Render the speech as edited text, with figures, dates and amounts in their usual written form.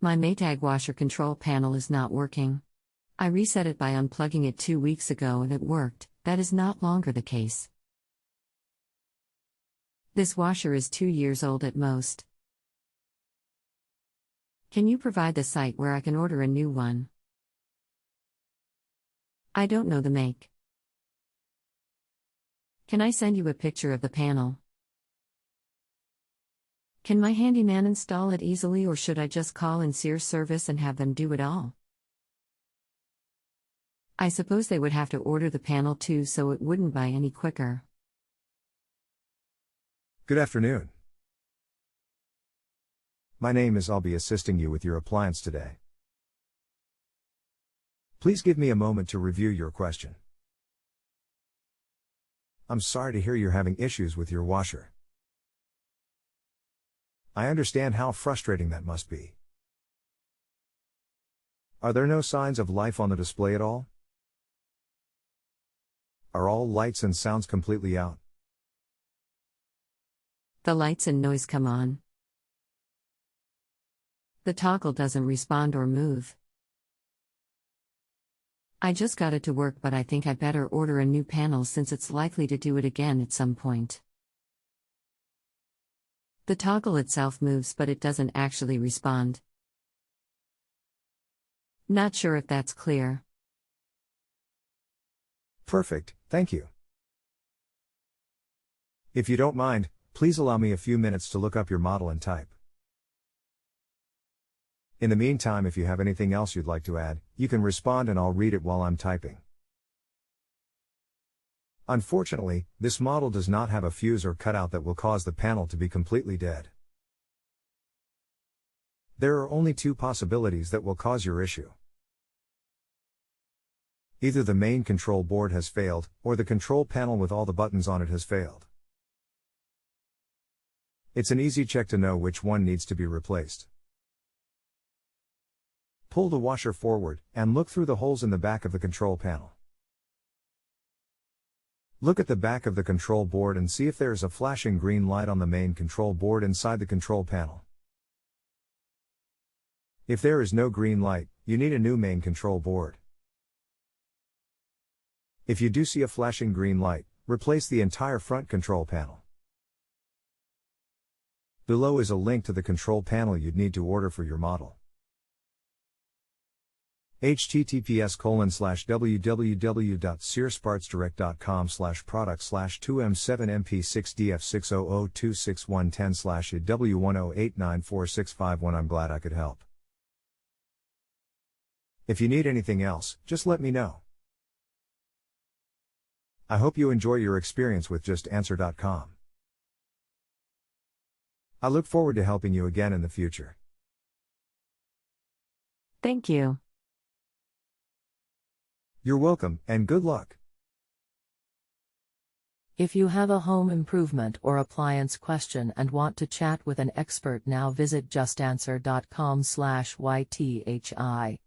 My Maytag washer control panel is not working. I reset it by unplugging it 2 weeks ago and it worked. That is not longer the case. This washer is 2 years old at most. Can you provide the site where I can order a new one? I don't know the make. Can I send you a picture of the panel? Can my handyman install it easily, or should I just call in SEARS service and have them do it all? I suppose they would have to order the panel too, so it wouldn't buy any quicker. Good afternoon. My name is. I'll be assisting you with your appliance today. Please give me a moment to review your question. I'm sorry to hear you're having issues with your washer. I understand how frustrating that must be. Are there no signs of life on the display at all? Are all lights and sounds completely out? The lights and noise come on. The toggle doesn't respond or move. I just got it to work, but I think I better order a new panel since it's likely to do it again at some point. The toggle itself moves, but it doesn't actually respond. Not sure if that's clear. Perfect, thank you. If you don't mind, please allow me a few minutes to look up your model and type. In the meantime, if you have anything else you'd like to add, you can respond and I'll read it while I'm typing. Unfortunately, this model does not have a fuse or cutout that will cause the panel to be completely dead. There are only 2 possibilities that will cause your issue. Either the main control board has failed, or the control panel with all the buttons on it has failed. It's an easy check to know which one needs to be replaced. Pull the washer forward, and look through the holes in the back of the control panel. Look at the back of the control board and see if there is a flashing green light on the main control board inside the control panel. If there is no green light, you need a new main control board. If you do see a flashing green light, replace the entire front control panel. Below is a link to the control panel you'd need to order for your model. https://www.searspartsdirect.com/products/2M7MP6DF600261110/W10894651. I'm glad I could help. If you need anything else, just let me know. I hope you enjoy your experience with JustAnswer.com. I look forward to helping you again in the future. Thank you. You're welcome, and good luck. If you have a home improvement or appliance question and want to chat with an expert now, visit JustAnswer.com/YTHI.